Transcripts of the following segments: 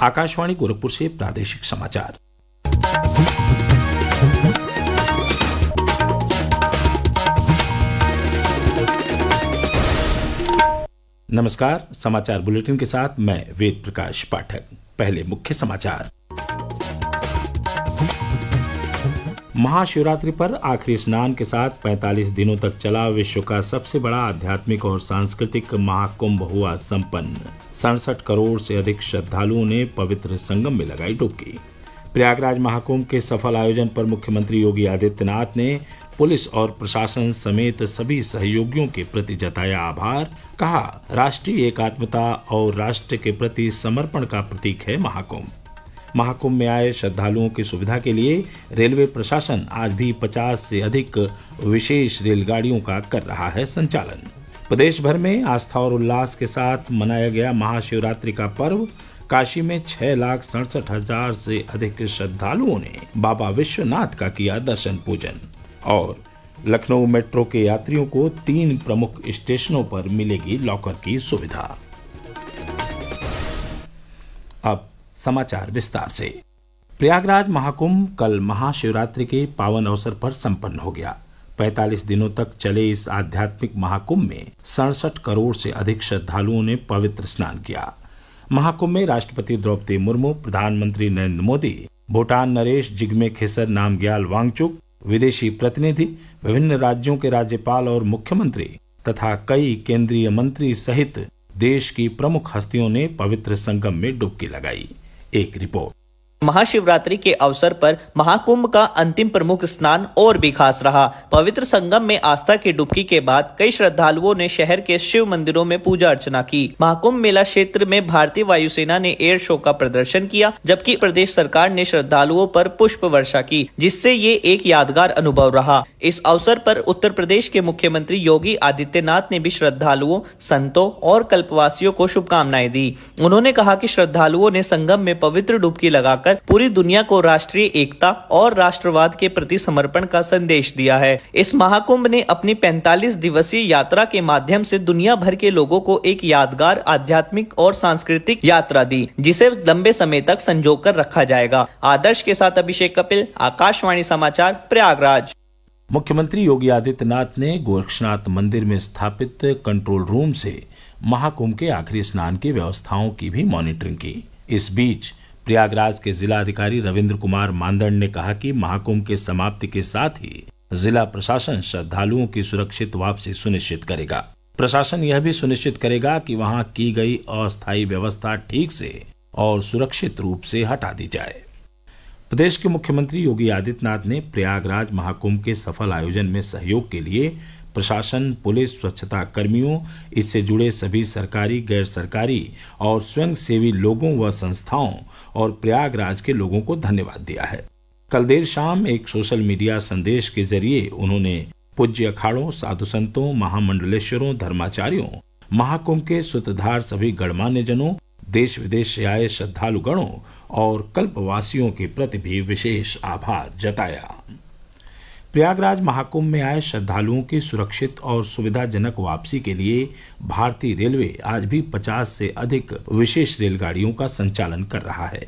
आकाशवाणी गोरखपुर से प्रादेशिक समाचार। नमस्कार, समाचार बुलेटिन के साथ मैं वेद प्रकाश पाठक। पहले मुख्य समाचार। महाशिवरात्रि पर आखिरी स्नान के साथ 45 दिनों तक चला विश्व का सबसे बड़ा आध्यात्मिक और सांस्कृतिक महाकुंभ हुआ संपन्न। 67 करोड़ से अधिक श्रद्धालुओं ने पवित्र संगम में लगाई डुबकी। प्रयागराज महाकुंभ के सफल आयोजन पर मुख्यमंत्री योगी आदित्यनाथ ने पुलिस और प्रशासन समेत सभी सहयोगियों के प्रति जताया आभार। कहा, राष्ट्रीय एकात्मता और राष्ट्र के प्रति समर्पण का प्रतीक है महाकुंभ। महाकुंभ में आए श्रद्धालुओं की सुविधा के लिए रेलवे प्रशासन आज भी 50 से अधिक विशेष रेलगाड़ियों का कर रहा है संचालन। प्रदेश भर में आस्था और उल्लास के साथ मनाया गया महाशिवरात्रि का पर्व। काशी में 6,67,000 से अधिक श्रद्धालुओं ने बाबा विश्वनाथ का किया दर्शन पूजन। और लखनऊ मेट्रो के यात्रियों को 3 प्रमुख स्टेशनों पर मिलेगी लॉकर की सुविधा। अब समाचार विस्तार से। प्रयागराज महाकुंभ कल महाशिवरात्रि के पावन अवसर पर संपन्न हो गया। 45 दिनों तक चले इस आध्यात्मिक महाकुंभ में 67 करोड़ से अधिक श्रद्धालुओं ने पवित्र स्नान किया। महाकुंभ में राष्ट्रपति द्रौपदी मुर्मू, प्रधानमंत्री नरेंद्र मोदी, भूटान नरेश जिग्मे खेसर नामग्याल वांगचुक, विदेशी प्रतिनिधि, विभिन्न राज्यों के राज्यपाल और मुख्यमंत्री तथा कई केंद्रीय मंत्री सहित देश की प्रमुख हस्तियों ने पवित्र संगम में डुबकी लगाई। एक रिपोर्ट। महाशिवरात्रि के अवसर पर महाकुंभ का अंतिम प्रमुख स्नान और भी खास रहा। पवित्र संगम में आस्था की डुबकी के बाद कई श्रद्धालुओं ने शहर के शिव मंदिरों में पूजा अर्चना की। महाकुंभ मेला क्षेत्र में भारतीय वायुसेना ने एयर शो का प्रदर्शन किया, जबकि प्रदेश सरकार ने श्रद्धालुओं पर पुष्प वर्षा की, जिससे ये एक यादगार अनुभव रहा। इस अवसर पर उत्तर प्रदेश के मुख्यमंत्री योगी आदित्यनाथ ने भी श्रद्धालुओं, संतों और कल्पवासियों को शुभकामनाएं दी। उन्होंने कहा कि श्रद्धालुओं ने संगम में पवित्र डुबकी लगाकर पूरी दुनिया को राष्ट्रीय एकता और राष्ट्रवाद के प्रति समर्पण का संदेश दिया है। इस महाकुंभ ने अपनी 45 दिवसीय यात्रा के माध्यम से दुनिया भर के लोगों को एक यादगार आध्यात्मिक और सांस्कृतिक यात्रा दी, जिसे लंबे समय तक संजो कर रखा जाएगा। आदर्श के साथ अभिषेक कपिल, आकाशवाणी समाचार, प्रयागराज। मुख्यमंत्री योगी आदित्यनाथ ने गोरक्षनाथ मंदिर में स्थापित कंट्रोल रूम से महाकुंभ के आखिरी स्नान की व्यवस्थाओं की भी मॉनिटरिंग की। इस बीच प्रयागराज के जिला अधिकारी रविंद्र कुमार मांदड़ ने कहा कि महाकुंभ के समाप्ति के साथ ही जिला प्रशासन श्रद्धालुओं की सुरक्षित वापसी सुनिश्चित करेगा। प्रशासन यह भी सुनिश्चित करेगा कि वहां की गई अस्थायी व्यवस्था ठीक से और सुरक्षित रूप से हटा दी जाए। प्रदेश के मुख्यमंत्री योगी आदित्यनाथ ने प्रयागराज महाकुंभ के सफल आयोजन में सहयोग के लिए प्रशासन, पुलिस, स्वच्छता कर्मियों, इससे जुड़े सभी सरकारी, गैर सरकारी और स्वयंसेवी लोगों व संस्थाओं और प्रयागराज के लोगों को धन्यवाद दिया है। कल देर शाम एक सोशल मीडिया संदेश के जरिए उन्होंने पूज्य अखाड़ों, साधु संतों, महामंडलेश्वरों, धर्माचार्यों, महाकुंभ के सूत्रधार सभी गणमान्य जनों, देश विदेश से आए श्रद्धालु गणों और कल्पवासियों के प्रति भी विशेष आभार जताया। प्रयागराज महाकुंभ में आए श्रद्धालुओं की सुरक्षित और सुविधाजनक वापसी के लिए भारतीय रेलवे आज भी 50 से अधिक विशेष रेलगाड़ियों का संचालन कर रहा है।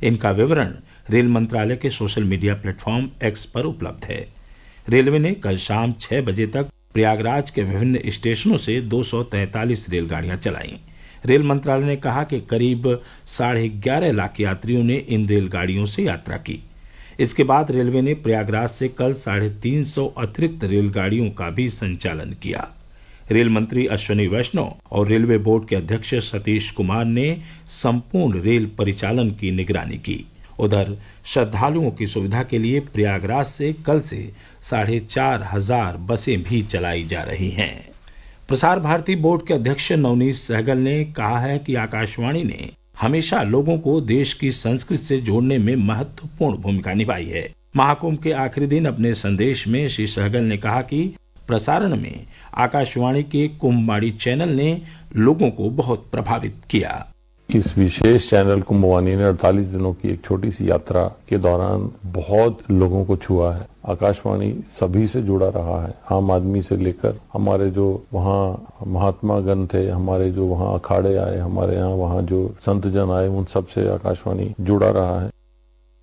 इनका विवरण रेल मंत्रालय के सोशल मीडिया प्लेटफॉर्म एक्स पर उपलब्ध है। रेलवे ने कल शाम 6 बजे तक प्रयागराज के विभिन्न स्टेशनों से 243 रेलगाड़ियां चलाईं। रेल मंत्रालय ने कहा कि करीब 11.5 लाख यात्रियों ने इन रेलगाड़ियों से यात्रा की। इसके बाद रेलवे ने प्रयागराज से कल 350 अतिरिक्त रेलगाड़ियों का भी संचालन किया। रेल मंत्री अश्विनी वैष्णव और रेलवे बोर्ड के अध्यक्ष सतीश कुमार ने संपूर्ण रेल परिचालन की निगरानी की। उधर श्रद्धालुओं की सुविधा के लिए प्रयागराज से कल से 4,500 बसें भी चलाई जा रही हैं। प्रसार भारती बोर्ड के अध्यक्ष नवनीत सहगल ने कहा है कि आकाशवाणी ने हमेशा लोगों को देश की संस्कृति से जोड़ने में महत्वपूर्ण भूमिका निभाई है। महाकुंभ के आखिरी दिन अपने संदेश में श्री सहगल ने कहा कि प्रसारण में आकाशवाणी के कुंभवाणी चैनल ने लोगों को बहुत प्रभावित किया। इस विशेष चैनल कुंभवाणी ने 48 दिनों की एक छोटी सी यात्रा के दौरान बहुत लोगों को छुआ है। आकाशवाणी सभी से जुड़ा रहा है, आम आदमी से लेकर हमारे जो वहाँ महात्मा गण थे, हमारे जो वहाँ अखाड़े आए, हमारे यहाँ वहाँ जो संत जन आए, उन सब से आकाशवाणी जुड़ा रहा है।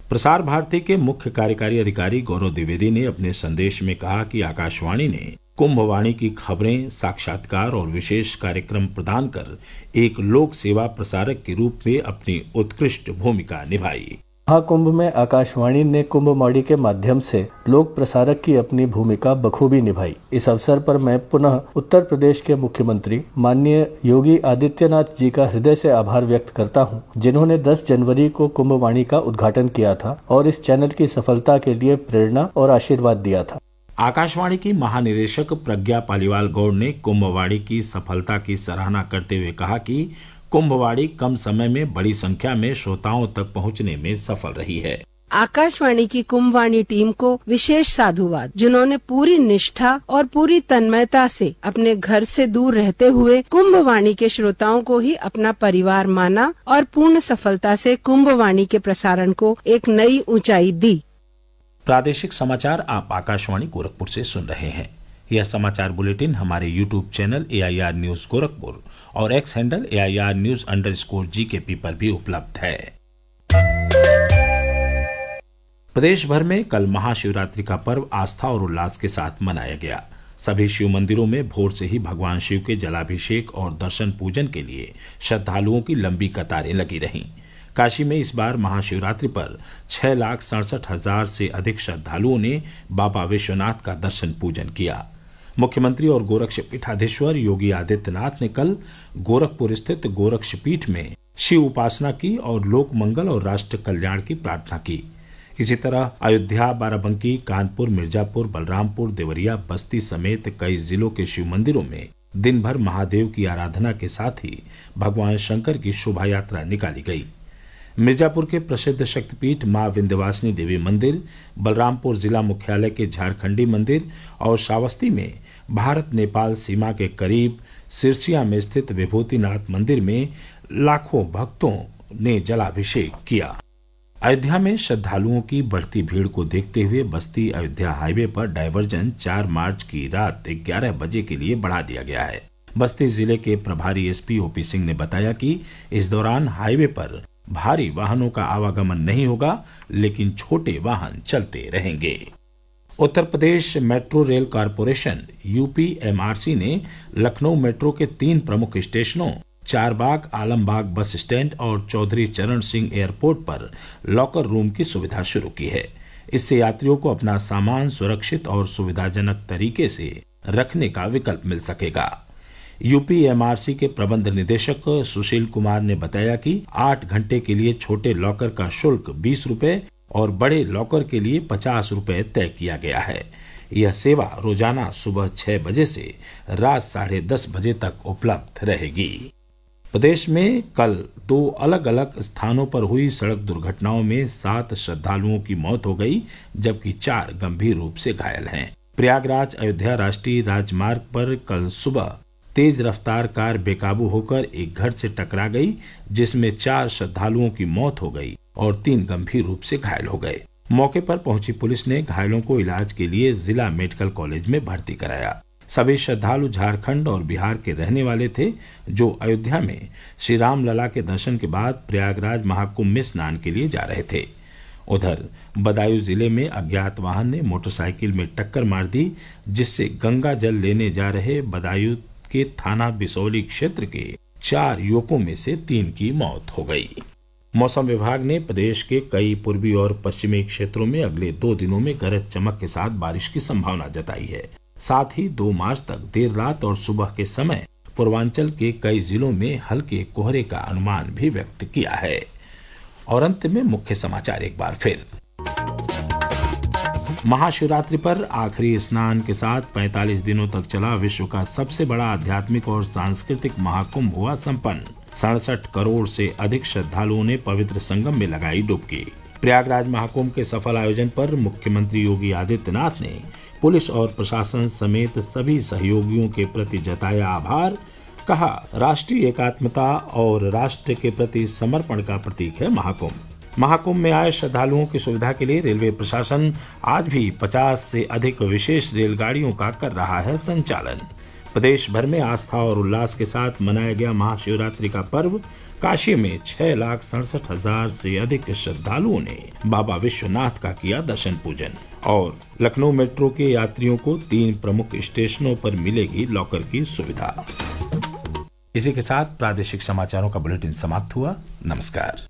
प्रसार भारती के मुख्य कार्यकारी अधिकारी गौरव द्विवेदी ने अपने संदेश में कहा कि आकाशवाणी ने कुंभवाणी की खबरें, साक्षात्कार और विशेष कार्यक्रम प्रदान कर एक लोक सेवा प्रसारक के रूप में अपनी उत्कृष्ट भूमिका निभाई। महाकुंभ में आकाशवाणी ने कुंभवाणी के माध्यम से लोक प्रसारक की अपनी भूमिका बखूबी निभाई। इस अवसर पर मैं पुनः उत्तर प्रदेश के मुख्यमंत्री माननीय योगी आदित्यनाथ जी का हृदय से आभार व्यक्त करता हूं, जिन्होंने 10 जनवरी को कुंभवाणी का उद्घाटन किया था और इस चैनल की सफलता के लिए प्रेरणा और आशीर्वाद दिया था। आकाशवाणी की महानिदेशक प्रज्ञा पालीवाल गौड़ ने कुंभवाणी की सफलता की सराहना करते हुए कहा कि कुंभवाणी कम समय में बड़ी संख्या में श्रोताओं तक पहुंचने में सफल रही है। आकाशवाणी की कुंभवाणी टीम को विशेष साधुवाद, जिन्होंने पूरी निष्ठा और पूरी तन्मयता से अपने घर से दूर रहते हुए कुंभवाणी के श्रोताओं को ही अपना परिवार माना और पूर्ण सफलता से कुंभवाणी के प्रसारण को एक नई ऊंचाई दी। प्रादेशिक समाचार आप आकाशवाणी गोरखपुर से सुन रहे हैं। यह समाचार बुलेटिन हमारे YouTube channel AIR news Gorakhpur और X हैंडल AIR News_GKP पर भी उपलब्ध है। प्रदेश भर में कल महाशिवरात्रि का पर्व आस्था और उल्लास के साथ मनाया गया। सभी शिव मंदिरों में भोर से ही भगवान शिव के जलाभिषेक और दर्शन पूजन के लिए श्रद्धालुओं की लंबी कतारें लगी रहीं। काशी में इस बार महाशिवरात्रि पर 6,67,000 से अधिक श्रद्धालुओं ने बाबा विश्वनाथ का दर्शन पूजन किया। मुख्यमंत्री और गोरक्षपीठाधीश्वर योगी आदित्यनाथ ने कल गोरखपुर स्थित गोरक्षपीठ में शिव उपासना की और लोक मंगल और राष्ट्र कल्याण की प्रार्थना की। इसी तरह अयोध्या, बाराबंकी, कानपुर, मिर्जापुर, बलरामपुर, देवरिया, बस्ती समेत कई जिलों के शिव मंदिरों में दिन भर महादेव की आराधना के साथ ही भगवान शंकर की शोभा यात्रा निकाली गई। मिर्जापुर के प्रसिद्ध शक्तिपीठ मां विंध्यवासिनी देवी मंदिर, बलरामपुर जिला मुख्यालय के झारखंडी मंदिर और श्रावस्ती में भारत नेपाल सीमा के करीब सिरसिया में स्थित विभूतिनाथ मंदिर में लाखों भक्तों ने जलाभिषेक किया। अयोध्या में श्रद्धालुओं की बढ़ती भीड़ को देखते हुए बस्ती अयोध्या हाईवे पर डायवर्जन 4 मार्च की रात 11 बजे के लिए बढ़ा दिया गया है। बस्ती जिले के प्रभारी SP OP सिंह ने बताया कि इस दौरान हाईवे पर भारी वाहनों का आवागमन नहीं होगा, लेकिन छोटे वाहन चलते रहेंगे। Uttar Pradesh metro rail corporation UPMRC ने लखनऊ मेट्रो के 3 प्रमुख स्टेशनों चारबाग, आलमबाग बस स्टैंड और चौधरी चरण सिंह एयरपोर्ट पर लॉकर रूम की सुविधा शुरू की है। इससे यात्रियों को अपना सामान सुरक्षित और सुविधाजनक तरीके से रखने का विकल्प मिल सकेगा। UPMRC के प्रबंध निदेशक सुशील कुमार ने बताया कि 8 घंटे के लिए छोटे लॉकर का शुल्क 20 रुपए और बड़े लॉकर के लिए 50 रुपए तय किया गया है। यह सेवा रोजाना सुबह 6 बजे से रात 10:30 बजे तक उपलब्ध रहेगी। प्रदेश में कल 2 अलग अलग स्थानों पर हुई सड़क दुर्घटनाओं में 7 श्रद्धालुओं की मौत हो गई, जबकि 4 गंभीर रूप से घायल हैं। प्रयागराज अयोध्या राष्ट्रीय राजमार्ग पर कल सुबह तेज रफ्तार कार बेकाबू होकर एक घर से टकरा गई, जिसमें 4 श्रद्धालुओं की मौत हो गई और 3 गंभीर रूप से घायल हो गए। मौके पर पहुंची पुलिस ने घायलों को इलाज के लिए जिला मेडिकल कॉलेज में भर्ती कराया। सभी श्रद्धालु झारखंड और बिहार के रहने वाले थे, जो अयोध्या में श्री राम लला के दर्शन के बाद प्रयागराज महाकुंभ में स्नान के लिए जा रहे थे। उधर बदायूं जिले में अज्ञात वाहन ने मोटरसाइकिल में टक्कर मार दी, जिससे गंगा जल लेने जा रहे बदायूं के थाना बिसौली क्षेत्र के 4 युवकों में से 3 की मौत हो गई। मौसम विभाग ने प्रदेश के कई पूर्वी और पश्चिमी क्षेत्रों में अगले 2 दिनों में गरज चमक के साथ बारिश की संभावना जताई है। साथ ही 2 मार्च तक देर रात और सुबह के समय पूर्वांचल के कई जिलों में हल्के कोहरे का अनुमान भी व्यक्त किया है। और अंत में मुख्य समाचार एक बार फिर। महाशिवरात्रि पर आखिरी स्नान के साथ 45 दिनों तक चला विश्व का सबसे बड़ा आध्यात्मिक और सांस्कृतिक महाकुंभ हुआ संपन्न। 67 करोड़ से अधिक श्रद्धालुओं ने पवित्र संगम में लगाई डुबकी। प्रयागराज महाकुंभ के सफल आयोजन पर मुख्यमंत्री योगी आदित्यनाथ ने पुलिस और प्रशासन समेत सभी सहयोगियों के प्रति जताया आभार। कहा, राष्ट्रीय एकात्मता और राष्ट्र के प्रति समर्पण का प्रतीक है महाकुंभ। महाकुंभ में आए श्रद्धालुओं की सुविधा के लिए रेलवे प्रशासन आज भी 50 से अधिक विशेष रेलगाड़ियों का कर रहा है संचालन। प्रदेश भर में आस्था और उल्लास के साथ मनाया गया महाशिवरात्रि का पर्व। काशी में 6,67,000 से अधिक श्रद्धालुओं ने बाबा विश्वनाथ का किया दर्शन पूजन। और लखनऊ मेट्रो के यात्रियों को 3 प्रमुख स्टेशनों पर मिलेगी लॉकर की सुविधा। इसी के साथ प्रादेशिक समाचारों का बुलेटिन समाप्त हुआ। नमस्कार।